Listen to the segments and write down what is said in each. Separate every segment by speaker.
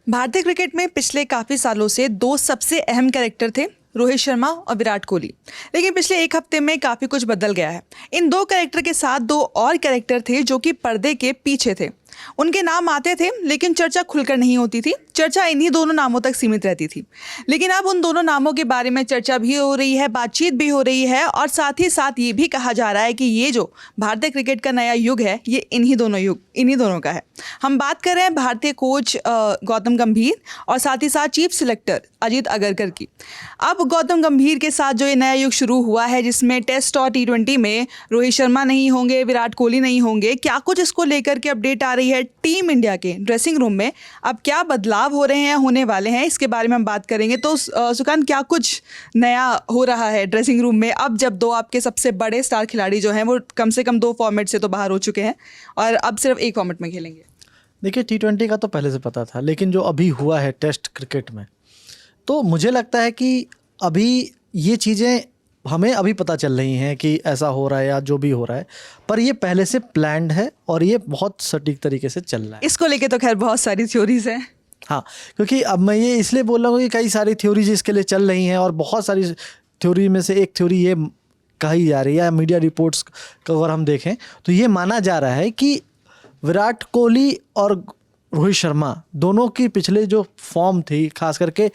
Speaker 1: भारतीय क्रिकेट में पिछले काफ़ी सालों से दो सबसे अहम कैरेक्टर थे, रोहित शर्मा और विराट कोहली। लेकिन पिछले एक हफ्ते में काफ़ी कुछ बदल गया है। इन दो कैरेक्टर के साथ दो और कैरेक्टर थे जो कि पर्दे के पीछे थे। उनके नाम आते थे लेकिन चर्चा खुलकर नहीं होती थी। चर्चा इन्हीं दोनों नामों तक सीमित रहती थी। लेकिन अब उन दोनों नामों के बारे में चर्चा भी हो रही है, बातचीत भी हो रही है और साथ ही साथ ये भी कहा जा रहा है कि ये जो भारतीय क्रिकेट का नया युग है ये इन्हीं दोनों का है। हम बात कर रहे हैं भारतीय कोच गौतम गंभीर और साथ ही साथ चीफ सिलेक्टर अजीत अगरकर की। अब गौतम गंभीर के साथ जो ये नया युग शुरू हुआ है जिसमें टेस्ट और T20 में रोहित शर्मा नहीं होंगे, विराट कोहली नहीं होंगे, क्या कुछ इसको लेकर के अपडेट आ रही है टीम इंडिया के ड्रेसिंग रूम में, अब क्या बदलाव हो रहे हैं, होने वाले हैं, इसके बारे में हम बात करेंगे। तो सुकान, क्या कुछ नया हो रहा है ड्रेसिंग रूम में अब जब दो आपके सबसे बड़े स्टार खिलाड़ी जो हैं वो कम से कम 2 फॉर्मेट से तो बाहर हो चुके हैं और अब सिर्फ एक फॉर्मेट में खेलेंगे?
Speaker 2: देखिए, T20 का तो पहले से पता था, लेकिन जो अभी हुआ है टेस्ट क्रिकेट में, तो मुझे लगता है कि अभी ये चीज़ें हमें अभी पता चल रही हैं कि ऐसा हो रहा है या जो भी हो रहा है, पर ये पहले से प्लान्ड है और ये बहुत सटीक तरीके से चल रहा है।
Speaker 1: इसको लेके तो खैर बहुत सारी थ्योरीज हैं।
Speaker 2: हाँ, क्योंकि अब मैं ये इसलिए बोल रहा हूँ कि कई सारी थ्योरीज इसके लिए चल रही हैं और बहुत सारी थ्योरी में से एक थ्योरी ये कही जा रही है, या मीडिया रिपोर्ट्स का अगर हम देखें तो ये माना जा रहा है कि विराट कोहली और रोहित शर्मा दोनों की पिछले जो फॉर्म थी, खास करके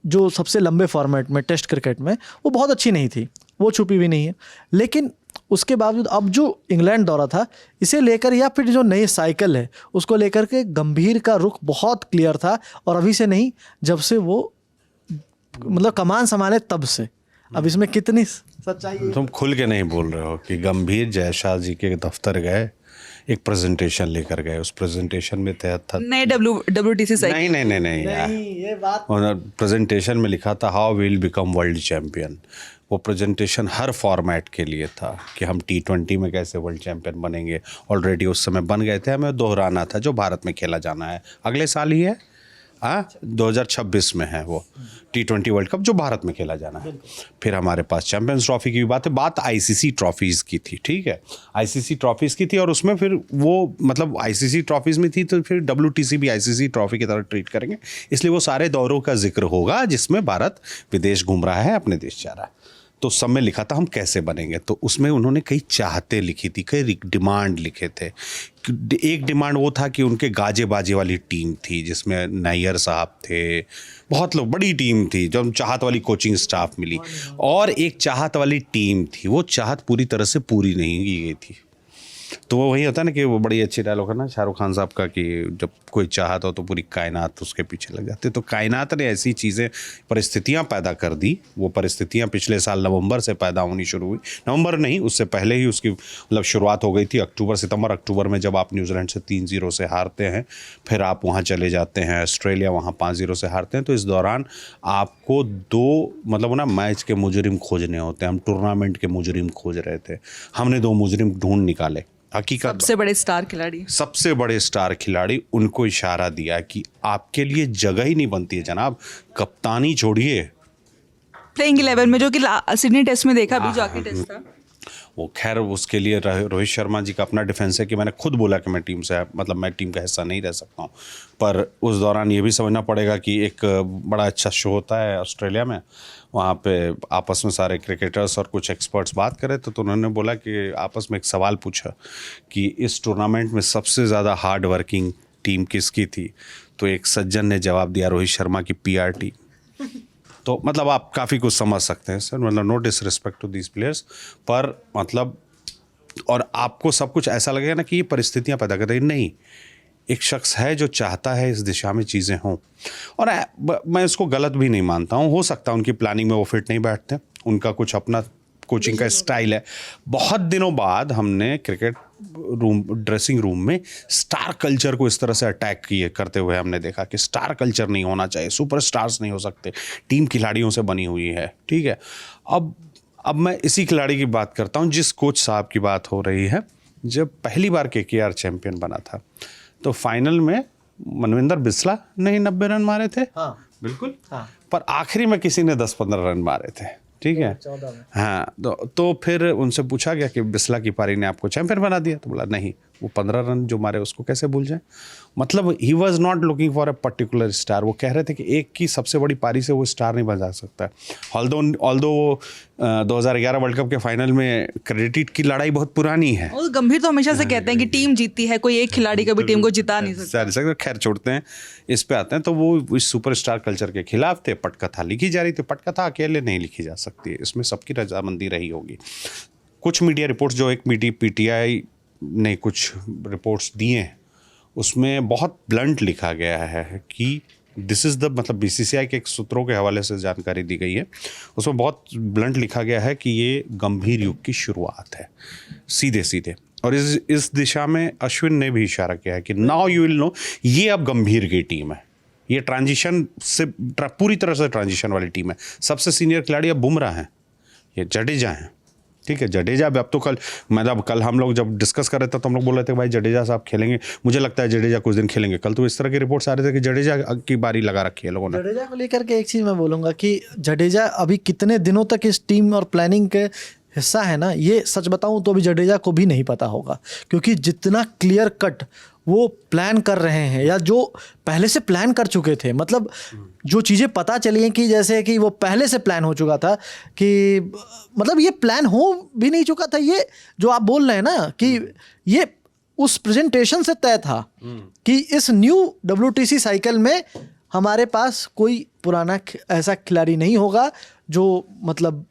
Speaker 2: जो सबसे लंबे फॉर्मेट में टेस्ट क्रिकेट में, वो बहुत अच्छी नहीं थी, वो छुपी भी नहीं है। लेकिन उसके बावजूद अब जो इंग्लैंड दौरा था, इसे लेकर या फिर जो नई साइकिल है उसको लेकर के गंभीर का रुख बहुत क्लियर था और अभी से नहीं, जब से वो मतलब कमान संभाले तब से। अब इसमें कितनी सच्चाई है?
Speaker 3: तुम खुल के नहीं बोल रहे हो कि गंभीर जयशाह जी के दफ्तर गए, एक प्रेजेंटेशन लेकर गए, उस प्रेजेंटेशन में तहत था
Speaker 1: नए WTC साइकिल।
Speaker 3: नहीं यार,
Speaker 2: ये बात
Speaker 3: प्रेजेंटेशन में लिखा था how will become world champion. वो प्रेजेंटेशन हर फॉर्मेट के लिए था कि हम T20 में कैसे वर्ल्ड चैंपियन बनेंगे। ऑलरेडी उस समय बन गए थे, हमें दोहराना था जो भारत में खेला जाना है अगले साल ही है। 2026 में है वो T20 वर्ल्ड कप जो भारत में खेला जाना है। फिर हमारे पास चैंपियंस ट्रॉफी की भी बात है, बात ICC ट्रॉफीज़ की थी, ठीक है, ICC ट्रॉफीज़ की थी। और उसमें फिर वो मतलब ICC ट्रॉफीज़ में थी तो फिर WTC भी ICC ट्रॉफी की तरह ट्रीट करेंगे, इसलिए वो सारे दौरों का जिक्र होगा जिसमें भारत विदेश घूम रहा है, अपने देश जा रहा है। तो सब में लिखा था हम कैसे बनेंगे, तो उसमें उन्होंने कई चाहते लिखी थी, कई डिमांड लिखे थे। एक डिमांड वो था कि उनके गाजे बाजे वाली टीम थी जिसमें नैयर साहब थे, बहुत लोग, बड़ी टीम थी, जो चाहत वाली कोचिंग स्टाफ मिली। और एक चाहत वाली टीम थी, वो चाहत पूरी तरह से पूरी नहीं की गई थी। तो वो वही होता है ना कि वो बड़ी अच्छी डायलॉग है ना शाहरुख खान साहब का कि जब कोई चाहता हो तो पूरी कायनात उसके पीछे लग जाती है। तो कायनात ने ऐसी चीज़ें, परिस्थितियां पैदा कर दी। वो परिस्थितियां पिछले साल नवंबर से पैदा होनी शुरू हुई, नवंबर नहीं उससे पहले ही उसकी मतलब शुरुआत हो गई थी। अक्टूबर में जब आप न्यूजीलैंड से 3-0 से हारते हैं, फिर आप वहाँ चले जाते हैं ऑस्ट्रेलिया, वहाँ 5-0 से हारते हैं। तो इस दौरान आपको 2 मतलब ना मैच के मुजरिम खोजने होते हैं। हम टूर्नामेंट के मुजरिम खोज रहे थे, हमने 2 मुजरिम ढूंढ निकाले। हकीकत
Speaker 1: सबसे बड़े स्टार खिलाड़ी, उनको इशारा दिया कि आपके लिए जगह ही नहीं बनती है जनाब, कप्तानी छोड़िए। प्लेइंग 11 में, जो कि सिडनी टेस्ट में देखा भी, जो आखिरी टेस्ट था
Speaker 3: वो खैर उसके लिए रोहित शर्मा जी का अपना डिफेंस है कि मैंने खुद बोला कि मैं टीम से मतलब मैं टीम का हिस्सा नहीं रह सकता हूँ। पर उस दौरान ये भी समझना पड़ेगा कि एक बड़ा अच्छा शो होता है ऑस्ट्रेलिया में, वहाँ पे आपस में सारे क्रिकेटर्स और कुछ एक्सपर्ट्स बात करे तो उन्होंने बोला कि आपस में एक सवाल पूछा कि इस टूर्नामेंट में सबसे ज़्यादा हार्ड वर्किंग टीम किसकी थी। तो एक सज्जन ने जवाब दिया, रोहित शर्मा की PR टीम। तो मतलब आप काफ़ी कुछ समझ सकते हैं सर, मतलब no disrespect to these players, पर मतलब और आपको सब कुछ ऐसा लगेगा ना कि ये परिस्थितियाँ पैदा कर रही, नहीं, एक शख्स है जो चाहता है इस दिशा में चीज़ें हों। और मैं इसको गलत भी नहीं मानता हूँ, हो सकता है उनकी प्लानिंग में वो फिट नहीं बैठते, उनका कुछ अपना कोचिंग का स्टाइल है। बहुत दिनों बाद हमने क्रिकेट ड्रेसिंग रूम में स्टार कल्चर को इस तरह से अटैक करते हुए हमने देखा कि स्टार कल्चर नहीं होना चाहिए, सुपर स्टार्स नहीं हो सकते, टीम खिलाड़ियों से बनी हुई है, ठीक है। अब मैं इसी खिलाड़ी की बात करता हूँ जिस कोच साहब की बात हो रही है। जब पहली बार KKR चैंपियन बना था तो फाइनल में मनविंदर बिस्ला ने 90 रन मारे थे।
Speaker 2: हाँ,
Speaker 3: बिल्कुल। हाँ। पर आखिरी में किसी ने 10-15 रन मारे थे, ठीक है।
Speaker 2: 14 में।
Speaker 3: हाँ, तो फिर उनसे पूछा गया कि बिस्ला की पारी ने आपको चैंपियन बना दिया, तो बोला नहीं, वो 15 रन जो मारे उसको कैसे भूल जाए? मतलब he was not looking for a particular star. वो कह रहे थे कि एक की सबसे बड़ी पारी से वो स्टार नहीं बन सकता है। ऑल्दो वो 2011 वर्ल्ड कप के फाइनल में क्रेडिट की लड़ाई बहुत पुरानी है।
Speaker 1: और गंभीर तो हमेशा से कहते हैं कि टीम जीतती है, कोई एक खिलाड़ी कभी टीम को जिता नहीं सकता।
Speaker 3: खैर छोड़ते हैं, इस पे आते हैं। तो वो इस सुपरस्टार कल्चर के खिलाफ थे। पटकथा लिखी जा रही थी। पटकथा अकेले नहीं लिखी जा सकती है, इसमें सबकी रजामंदी रही होगी। कुछ मीडिया रिपोर्ट्स जो एक PTI ने कुछ रिपोर्ट्स दिए हैं उसमें बहुत ब्लंट लिखा गया है कि दिस इज़ द, मतलब BCCI के एक सूत्रों के हवाले से जानकारी दी गई है, उसमें बहुत ब्लंट लिखा गया है कि ये गंभीर युग की शुरुआत है, सीधे सीधे। और इस दिशा में अश्विन ने भी इशारा किया है कि नाउ यू विल नो, ये अब गंभीर की टीम है। ये ट्रांजिशन से पूरी तरह से ट्रांजिशन वाली टीम है। सबसे सीनियर खिलाड़ी अब बुमराह हैं, ये जडेजा हैं, ठीक है। जडेजा अब तो कल हम लोग जब डिस्कस कर रहे थे तो हम लोग बोल रहे थे भाई जडेजा साहब खेलेंगे, मुझे लगता है जडेजा कुछ दिन खेलेंगे। कल तो इस तरह के रिपोर्ट्स आ रहे थे कि जडेजा की बारी लगा रखी है लोगों ने।
Speaker 2: जडेजा को लेकर के एक चीज़ मैं बोलूँगा कि जडेजा अभी कितने दिनों तक इस टीम और प्लानिंग के हिस्सा है ना, ये सच बताऊं तो अभी जडेजा को भी नहीं पता होगा, क्योंकि जितना क्लियर कट वो प्लान कर रहे हैं या जो पहले से प्लान कर चुके थे, मतलब जो चीज़ें पता चली हैं कि जैसे कि वो पहले से प्लान हो चुका था कि मतलब ये प्लान हो भी नहीं चुका था, ये जो आप बोल रहे हैं ना कि ये उस प्रेजेंटेशन से तय था कि इस न्यू WTC साइकिल में हमारे पास कोई पुराना ऐसा खिलाड़ी नहीं होगा जो मतलब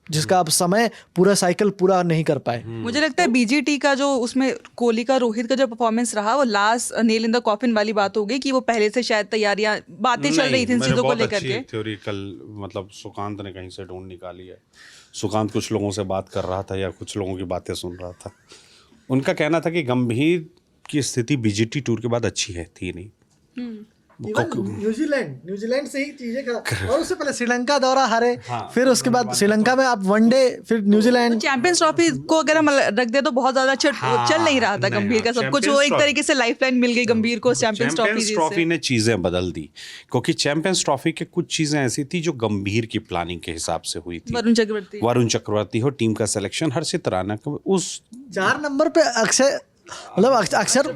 Speaker 2: जिसका अब समय पूरा साइकिल पूरा नहीं कर पाए।
Speaker 1: मुझे लगता है BGT का जो उसमें कोहली का, रोहित का जो परफॉर्मेंस रहा, वो last nail in the coffin वाली बात हो गई कि वो पहले से शायद तैयारियां, बातें चल रही थी इन चीजों को लेकर के।
Speaker 3: थ्योरी कल मतलब सुकांत ने कहीं से ढूंढ निकाली है। सुकांत कुछ लोगों से बात कर रहा था या कुछ लोगों की बातें सुन रहा था। उनका कहना था कि गंभीर की स्थिति BGT टूर के बाद अच्छी है, थी नहीं।
Speaker 2: न्यूजीलैंड से ही चीजें और उससे पहले श्रीलंका दौरा हारे, फिर उसके बाद श्रीलंका में आप वनडे, फिर न्यूजीलैंड।
Speaker 1: चैंपियंस ट्रॉफी को अगर हम रख दे तो बहुत ज्यादा चल नहीं रहा था गंभीर का सब कुछ। वो एक तरीके से लाइफलाइन मिल गई गंभीर को चैंपियंस ट्रॉफी
Speaker 3: ने चीजें बदल दी, क्योंकि चैंपियंस ट्रॉफी के कुछ चीजें ऐसी थी जो गंभीर की प्लानिंग के हिसाब से हुई थी। वरुण चक्रवर्ती हो, टीम का सिलेक्शन, हर्षित राणा को उस
Speaker 2: 4 नंबर पे अक्षर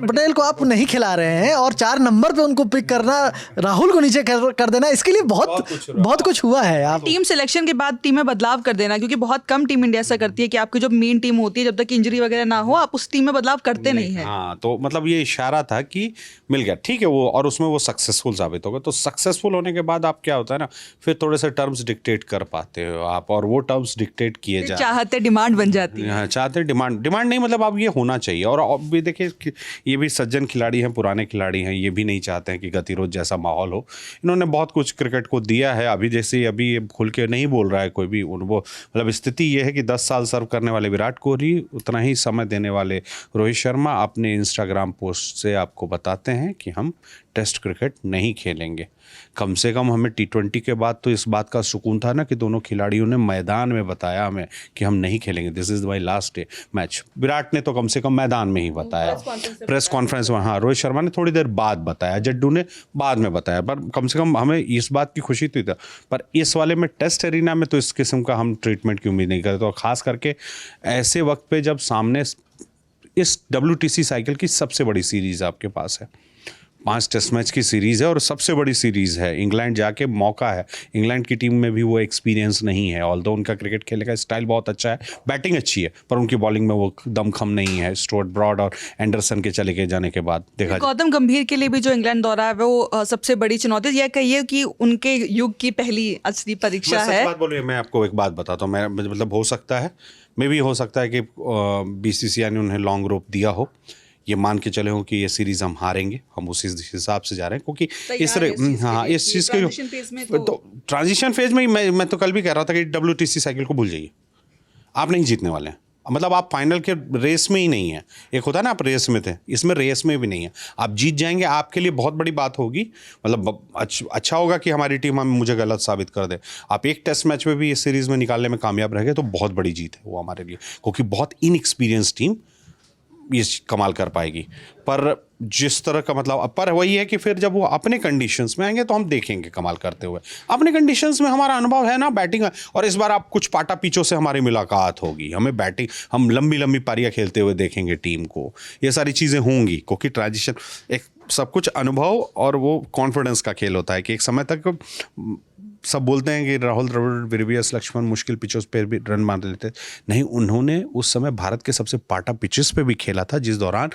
Speaker 2: पटेल को आप नहीं खिला रहे हैं और 4 नंबर पे उनको पिक करना, राहुल को नीचे कर देना, इसके लिए बहुत कुछ हुआ है। आप
Speaker 1: टीम सिलेक्शन के बाद टीम में बदलाव कर देना, क्योंकि बहुत कम टीम इंडिया ऐसा करती है कि आपकी जो मेन टीम होती है जब तक इंजरी वगैरह ना हो आप उस टीम में बदलाव करते नहीं है।
Speaker 3: हाँ, तो मतलब ये इशारा था कि मिल गया, ठीक है वो, और उसमें वो सक्सेसफुल साबित हो गए। तो सक्सेसफुल होने के बाद आप क्या होता है ना, फिर थोड़े से टर्म्स डिक्टेट कर पाते हो आप, और वो टर्म्स डिक्टेट किए जाए,
Speaker 1: चाहते डिमांड बन जाती है।
Speaker 3: चाहते डिमांड नहीं, मतलब अब ये होना चाहिए। और भी देखिए, ये भी सज्जन खिलाड़ी हैं, पुराने खिलाड़ी हैं, ये भी नहीं चाहते हैं कि गतिरोध जैसा माहौल हो। इन्होंने बहुत कुछ क्रिकेट को दिया है। अभी जैसे अभी ये खुल के नहीं बोल रहा है कोई भी, वो मतलब स्थिति ये है कि 10 साल सर्व करने वाले विराट कोहली, उतना ही समय देने वाले रोहित शर्मा अपने इंस्टाग्राम पोस्ट से आपको बताते हैं कि हम टेस्ट क्रिकेट नहीं खेलेंगे। कम से कम हमें T20 के बाद तो इस बात का सुकून था ना कि दोनों खिलाड़ियों ने मैदान में बताया हमें कि हम नहीं खेलेंगे, this is my last day match. Virat ने तो कम से कम मैदान में ही बताया, प्रेस कॉन्फ्रेंस में। हाँ, रोहित शर्मा ने थोड़ी देर बाद बताया, जड्डू ने बाद में बताया, पर कम से कम हमें इस बात की खुशी थी। पर इस वाले में टेस्ट एरिना में तो इस किस्म का हम ट्रीटमेंट की उम्मीद नहीं करते, और ख़ास करके ऐसे वक्त पे जब सामने इस WTC साइकिल की सबसे बड़ी सीरीज़ आपके पास है, 5 टेस्ट मैच की सीरीज़ है और सबसे बड़ी सीरीज़ है। इंग्लैंड जाके मौका है, इंग्लैंड की टीम में भी वो एक्सपीरियंस नहीं है, ऑल्दो उनका क्रिकेट खेलने का स्टाइल बहुत अच्छा है, बैटिंग अच्छी है, पर उनकी बॉलिंग में वो दमखम नहीं है। स्टुअर्ट ब्रॉड और एंडरसन के चले गए जाने के बाद देखा
Speaker 1: गौतम गंभीर के लिए भी जो इंग्लैंड दौरा है वो सबसे बड़ी चुनौती, यह कहिए कि उनके युग की पहली असली परीक्षा है।
Speaker 3: बात बोलिए, मैं आपको एक बात बताता हूँ, मैं मतलब हो सकता है, मे भी हो सकता है कि BCCI ने उन्हें लॉन्ग रोप दिया हो, ये मान के चले हो कि ये सीरीज हम हारेंगे, हम उसी हिसाब से जा रहे हैं, क्योंकि इस चीज़ के तो ट्रांजिशन फेज में ही मैं तो कल भी कह रहा था कि WTC साइकिल को भूल जाइए, आप नहीं जीतने वाले हैं। मतलब आप फाइनल के रेस में ही नहीं है। एक होता है ना आप रेस में थे, इसमें रेस में भी नहीं है। आप जीत जाएंगे, आपके लिए बहुत बड़ी बात होगी, मतलब अच्छा होगा कि हमारी टीम मुझे गलत साबित कर दे। आप एक टेस्ट मैच में भी इस सीरीज़ में निकालने में कामयाब रह गए तो बहुत बड़ी जीत है वो हमारे लिए, क्योंकि बहुत इनएक्सपीरियंस टीम ये कमाल कर पाएगी। पर जिस तरह का मतलब, पर वही है कि फिर जब वो अपने कंडीशंस में आएंगे तो हम देखेंगे कमाल करते हुए। अपने कंडीशंस में हमारा अनुभव है ना बैटिंग, और इस बार आप कुछ पाटा पिचों से हमारी मुलाकात होगी, हमें बैटिंग, हम लंबी लंबी पारियां खेलते हुए देखेंगे टीम को, ये सारी चीज़ें होंगी, क्योंकि ट्रांजिशन एक सब कुछ अनुभव और वो कॉन्फिडेंस का खेल होता है कि एक समय तक सब बोलते हैं कि राहुल द्रविड़, वीरवीएस लक्ष्मण मुश्किल पिचों पर भी रन मार लेते, नहीं, उन्होंने उस समय भारत के सबसे पाटा पिचेस पे भी खेला था, जिस दौरान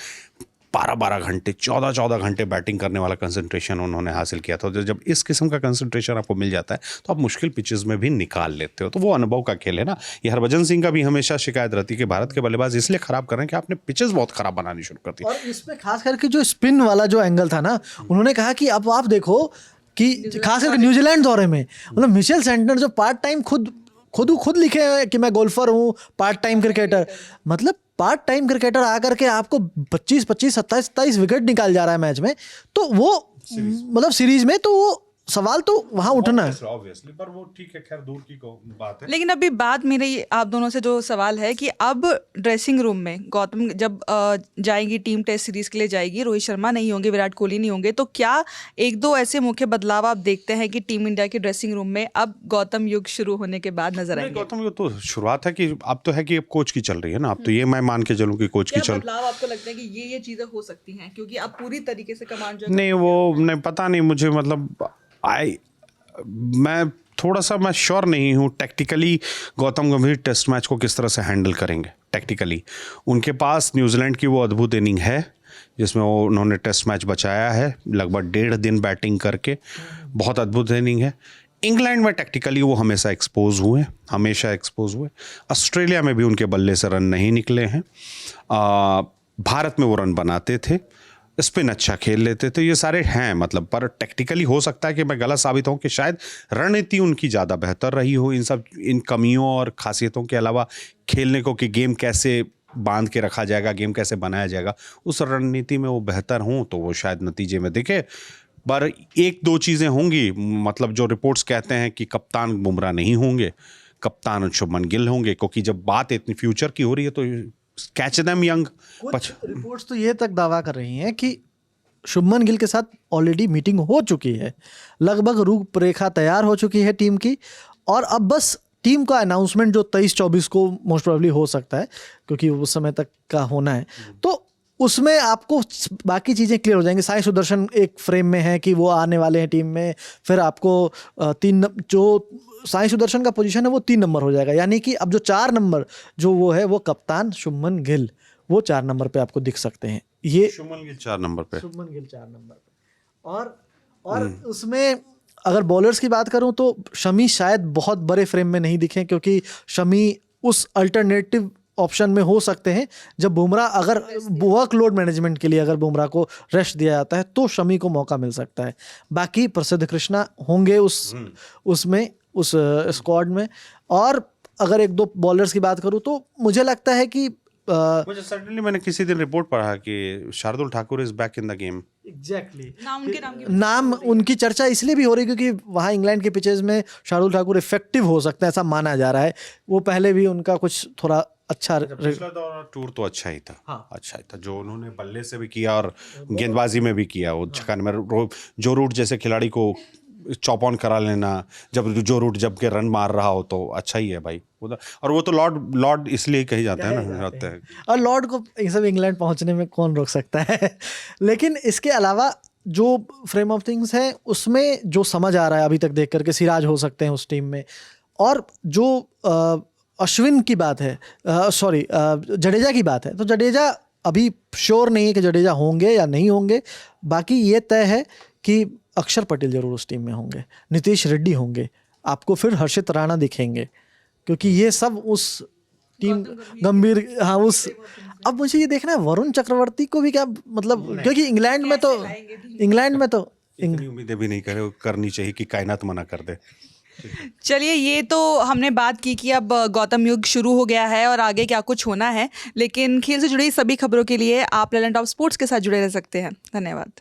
Speaker 3: 12-12 घंटे 14-14 घंटे बैटिंग करने वाला कंसंट्रेशन उन्होंने हासिल किया था। तो जब इस किस्म का कंसंट्रेशन आपको मिल जाता है तो आप मुश्किल पिचेस में भी निकाल लेते हो, तो वो अनुभव का खेल है ना। ये हरभजन सिंह का भी हमेशा शिकायत रहती है कि भारत के बल्लेबाज इसलिए खराब कर रहे हैं कि आपने पिचेस बहुत खराब बनानी शुरू कर दी।
Speaker 2: और इसमें खास करके जो स्पिन वाला जो एंगल था ना, उन्होंने कहा कि अब आप देखो कि खास करके न्यूजीलैंड दौरे में, मतलब मिचेल सेंटनर जो पार्ट टाइम खुद लिखे हैं कि मैं गोल्फर हूँ, पार्ट टाइम क्रिकेटर, मतलब पार्ट टाइम क्रिकेटर आकर के आपको 25, 27 विकेट निकाल जा रहा है मैच में, तो वो मतलब सीरीज में, तो वो सवाल तो वहाँ उठना है।
Speaker 3: ऑब्वियसली, पर वो ठीक है, खैर दूर की बात है।
Speaker 1: लेकिन अभी बात मेरी आप दोनों से जो सवाल है कि अब ड्रेसिंग रूम में गौतम जब जाएंगी टीम, टेस्ट सीरीज के लिए जाएगी, रोहित शर्मा नहीं होंगे, विराट कोहली नहीं होंगे, तो क्या एक दो ऐसे मुख्य बदलाव आप देखते हैं कि टीम इंडिया के ड्रेसिंग रूम में अब गौतम युग शुरू होने के बाद नजर आएंगे?
Speaker 3: गौतम युग तो शुरुआत है कि अब तो है कि अब कोच की चल रही है ना, अब तो ये मैं मान के चलूँ कि कोच की चल।
Speaker 1: बदलाव आपको लगता है कि ये चीजें हो सकती हैं क्योंकि अब पूरी तरीके से कमांड जो
Speaker 3: नहीं, वो नहीं, पता नहीं मुझे, मतलब मैं थोड़ा सा मैं श्योर नहीं हूँ टेक्टिकली गौतम गंभीर टेस्ट मैच को किस तरह से हैंडल करेंगे टेक्टिकली। उनके पास न्यूजीलैंड की वो अद्भुत इनिंग है जिसमें वो उन्होंने टेस्ट मैच बचाया है लगभग 1.5 दिन बैटिंग करके, बहुत अद्भुत इनिंग है। इंग्लैंड में टेक्टिकली वो हमेशा एक्सपोज हुए। ऑस्ट्रेलिया में भी उनके बल्ले से रन नहीं निकले हैं। भारत में वो रन बनाते थे, स्पिन अच्छा खेल लेते थे, ये सारे हैं मतलब। पर टेक्टिकली हो सकता है कि मैं गलत साबित हूँ कि शायद रणनीति उनकी ज़्यादा बेहतर रही हो इन कमियों और खासियतों के अलावा खेलने को, कि गेम कैसे बांध के रखा जाएगा, गेम कैसे बनाया जाएगा, उस रणनीति में वो बेहतर हों तो वो शायद नतीजे में दिखे। पर एक दो चीज़ें होंगी, मतलब जो रिपोर्ट्स कहते हैं कि कप्तान बुमराह नहीं होंगे, कप्तान शुभमन गिल होंगे, क्योंकि जब बात इतनी फ्यूचर की हो रही है तो कैच देम यंग।
Speaker 2: कुछ रिपोर्ट्स तो ये तक दावा कर रही हैं कि शुभमन गिल के साथ ऑलरेडी मीटिंग हो चुकी है, लगभग रूपरेखा तैयार हो चुकी है टीम की, और अब बस टीम का अनाउंसमेंट जो 23-24 को मोस्ट प्रोबेबली हो सकता है, क्योंकि उस समय तक का होना है, तो उसमें आपको बाकी चीज़ें क्लियर हो जाएंगी। साई सुदर्शन एक फ्रेम में है कि वो आने वाले हैं टीम में, फिर आपको जो साई सुदर्शन का पोजीशन है वो 3 नंबर हो जाएगा, यानी कि अब जो 4 नंबर जो वो है वो कप्तान शुभमन गिल, वो 4 नंबर पे आपको दिख सकते हैं। ये
Speaker 3: शुभमन गिल 4 नंबर पे,
Speaker 2: और उसमें अगर बॉलर्स की बात करूं तो शमी शायद बहुत बड़े फ्रेम में नहीं दिखे, क्योंकि शमी उस अल्टरनेटिव ऑप्शन में हो सकते हैं जब बुमराह, अगर वर्कलोड मैनेजमेंट के लिए अगर बुमराह को रेस्ट दिया जाता है तो शमी को मौका मिल सकता है। बाकी प्रसिद्ध कृष्णा होंगे उसमें उस स्क्वाड में। और अगर एक दो बॉलर्स की बात करूं तो मुझे लगता है कि
Speaker 3: मुझे सडनली मैंने किसी दिन रिपोर्ट पढ़ा कि Shardul Thakur is back in the game.
Speaker 2: Exactly
Speaker 1: नाम
Speaker 2: उनकी चर्चा इसलिए भी हो रही क्योंकि वहाँ इंग्लैंड के पिचेस में शार्दुल ठाकुर इफेक्टिव हो सकते हैं, ऐसा माना जा रहा है। वो पहले भी उनका कुछ थोड़ा अच्छा
Speaker 3: पिछला दौर टूर तो अच्छा ही था। हाँ, अच्छा ही था, जो उन्होंने बल्ले से भी किया और गेंदबाजी में भी किया। वो छक्का में जो रूट जैसे खिलाड़ी को चॉप ऑन करा लेना, जब जो रूट जब के रन मार रहा हो तो अच्छा ही है भाई। और वो तो लॉर्ड इसलिए कही जाता है ना, जाते हैं।
Speaker 2: और लॉर्ड को ये सब इंग्लैंड पहुंचने में कौन रोक सकता है। लेकिन इसके अलावा जो फ्रेम ऑफ थिंग्स है उसमें जो समझ आ रहा है अभी तक देख करके, सिराज हो सकते हैं उस टीम में। और जो अश्विन की बात है, जडेजा की बात है, तो जडेजा अभी श्योर नहीं है कि जडेजा होंगे या नहीं होंगे। बाकी ये तय है कि अक्षर पटेल जरूर उस टीम में होंगे, नीतीश रेड्डी होंगे, आपको फिर हर्षित राणा दिखेंगे, क्योंकि ये सब उस टीम गंभीर, हाँ उस। अब मुझे ये देखना है वरुण चक्रवर्ती को भी क्या, मतलब क्योंकि इंग्लैंड में तो
Speaker 3: इतनी उम्मीदें भी नहीं करनी चाहिए कि कायनात मना कर दे।
Speaker 1: चलिए, ये तो हमने बात की कि अब गौतम युग शुरू हो गया है और आगे क्या कुछ होना है, लेकिन खेल से जुड़ी सभी खबरों के लिए आप ललन टॉप स्पोर्ट्स के साथ जुड़े रह सकते हैं। धन्यवाद।